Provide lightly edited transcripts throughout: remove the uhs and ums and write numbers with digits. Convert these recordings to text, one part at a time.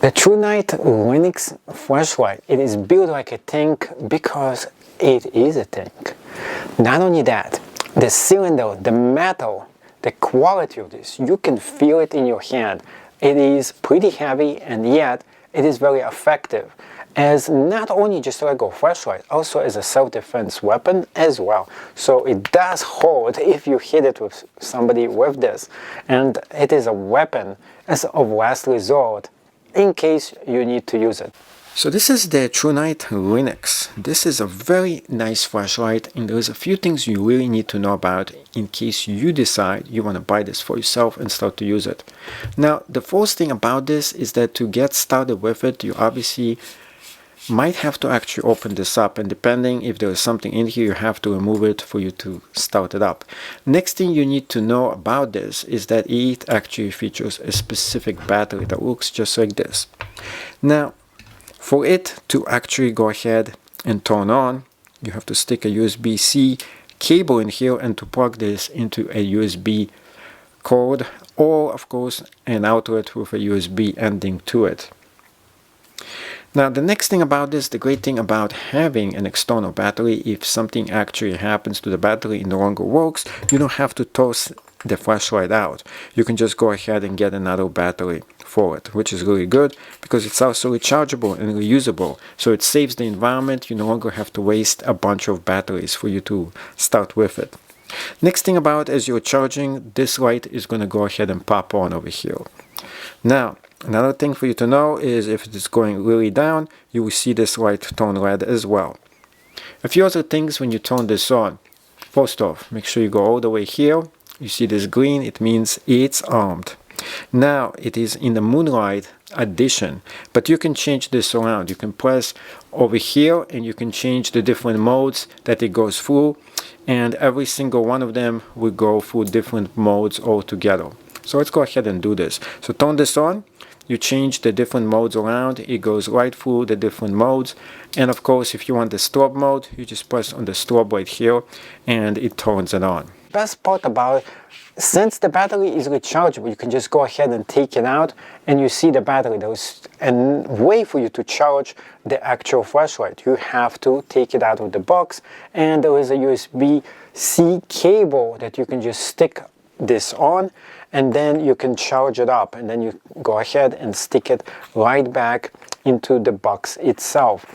The ThruNite LYNX flashlight, it is built like a tank because it is a tank. Not only that, the cylinder, the metal, the quality of this, you can feel it in your hand. It is pretty heavy and yet it is very effective as not only just a regular flashlight, also as a self-defense weapon as well. So it does hold if you hit it with somebody with this, and it is a weapon as of last resort in case you need to use it. So this is the ThruNite LYNX. This is a very nice flashlight, and there's a few things you really need to know about in case you decide you want to buy this for yourself and start to use it. Now, the first thing about this is that to get started with it, you obviously might have to actually open this up, and depending if there is something in here, you have to remove it for you to start it up. Next thing you need to know about this is that it actually features a specific battery that looks just like this. Now, for it to actually go ahead and turn on, you have to stick a USB-C cable in here and to plug this into a USB cord, or of course an outlet with a USB ending to it. Now the next thing about this, the great thing about having an external battery, if something actually happens to the battery and no longer works, you don't have to toss the flashlight out. You can just go ahead and get another battery for it, which is really good because it's also rechargeable and reusable. So it saves the environment. You no longer have to waste a bunch of batteries for you to start with it. Next thing about as you're charging, this light is going to go ahead and pop on over here. Now, another thing for you to know is if it is going really down, you will see this light turn red as well. A few other things when you turn this on. First off, make sure you go all the way here. You see this green, it means it's armed. Now it is in the moonlight edition, but you can change this around. You can press over here and you can change the different modes that it goes through, and every single one of them will go through different modes altogether. So let's go ahead and do this. So turn this on, you change the different modes around, it goes right through the different modes, and of course if you want the strobe mode, you just press on the strobe right here and it turns it on. Best part about it, since the battery is rechargeable, you can just go ahead and take it out and you see the battery. There's a way for you to charge the actual flashlight. You have to take it out of the box, and there is a USB-C cable that you can just stick this on, and then you can charge it up, and then you go ahead and stick it right back into the box itself,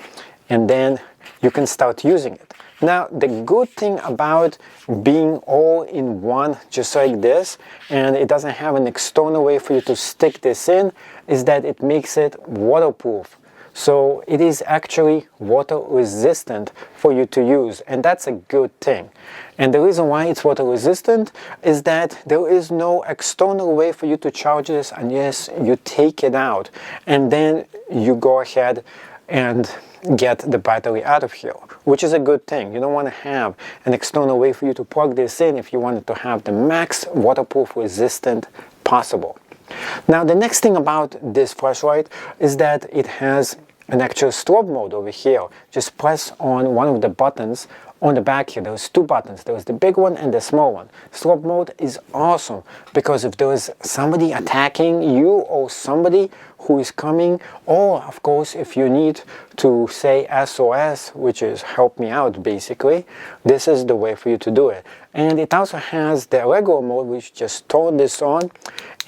and then you can start using it. Now, the good thing about being all in one, just like this, and it doesn't have an external way for you to stick this in, is that it makes it waterproof. So it is actually water resistant for you to use, and that's a good thing. And the reason why it's water resistant is that there is no external way for you to charge this unless you take it out and then you go ahead and get the battery out of here, which is a good thing. You don't want to have an external way for you to plug this in if you wanted to have the max waterproof resistant possible. Now the next thing about this flashlight is that it has an actual strobe mode over here. Just press on one of the buttons on the back here. There's two buttons. There's the big one and the small one. Strobe mode is awesome because if there is somebody attacking you or somebody who is coming, or of course if you need to say SOS, which is help me out basically, this is the way for you to do it. And it also has the regular mode, which just turn this on,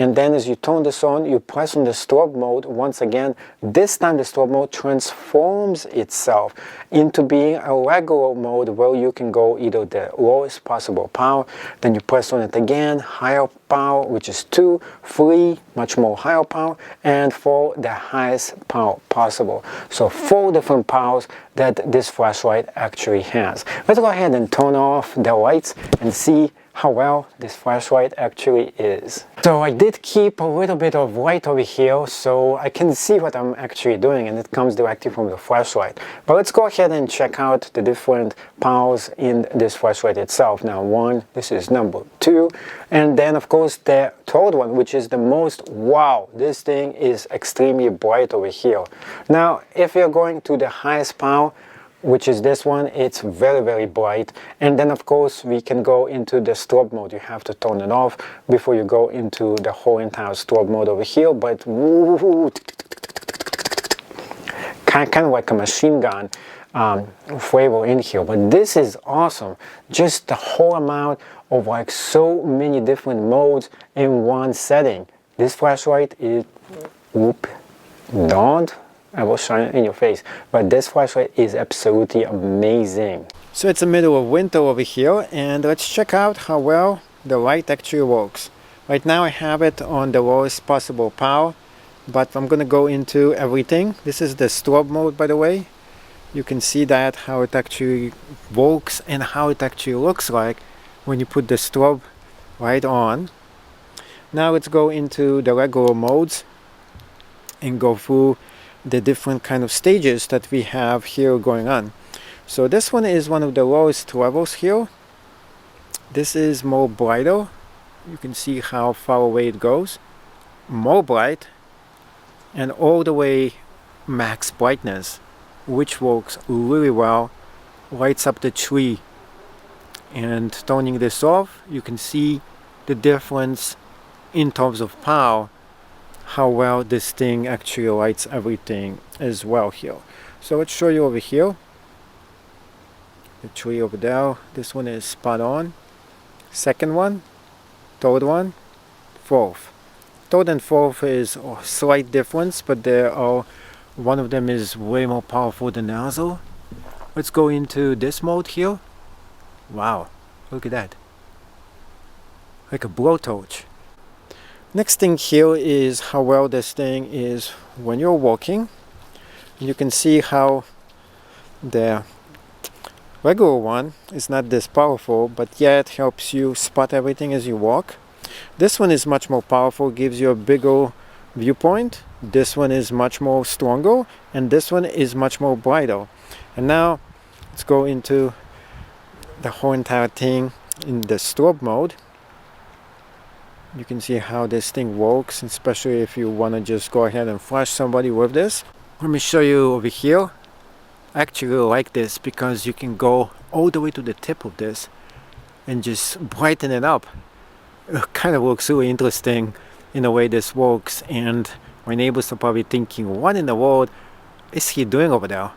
and then as you turn this on, you press on the strobe mode once again. This time the strobe mode transforms itself into being a regular mode where you can go either the lowest possible power, then you press on it again, higher power, which is 2, 3, much more higher power, and 4, the highest power possible. So 4 different powers that this flashlight actually has. Let's go ahead and turn off the lights and see how well this flashlight actually is. So I did keep a little bit of light over here so I can see what I'm actually doing, and it comes directly from the flashlight. But let's go ahead and check out the different powers in this flashlight itself. Now 1, this is number 2, and then of course the third one, which is the most, wow, this thing is extremely bright over here. Now if you're going to the highest power, which is this one, it's very, very bright. And then of course we can go into the strobe mode. You have to turn it off before you go into the whole entire strobe mode over here, but woo, kind of like a machine gun flavor in here. But this is awesome. Just the whole amount of like so many different modes in one setting. This flashlight is, whoop, don't, I will shine it in your face. But this flashlight is absolutely amazing. So it's the middle of winter over here, and let's check out how well the light actually works. Right now I have it on the lowest possible power, but I'm gonna go into everything. This is the strobe mode, by the way. You can see that how it actually works and how it actually looks like when you put the strobe right on. Now let's go into the regular modes and go through the different kind of stages that we have here going on. So this one is one of the lowest levels here. This is more brighter. You can see how far away it goes. More bright, and all the way max brightness, which works really well. Lights up the tree. And turning this off, you can see the difference in terms of power, how well this thing actually lights everything as well here. So let's show you over here. The tree over there, this one is spot on. Second one, third one, fourth. Third and fourth is a slight difference, but one of them is way more powerful than the other. Let's go into this mode here. Wow, look at that. Like a blowtorch. Next thing here is how well this thing is when you're walking. You can see how the regular one is not this powerful, but yet helps you spot everything as you walk. This one is much more powerful, gives you a bigger viewpoint. This one is much more stronger, and this one is much more brighter. And now let's go into the whole entire thing in the strobe mode. You can see how this thing works, especially if you want to just go ahead and flash somebody with this. Let me show you over here. I actually like this because you can go all the way to the tip of this and just brighten it up. It kind of looks really interesting in the way this works, and my neighbors are probably thinking, what in the world is he doing over there?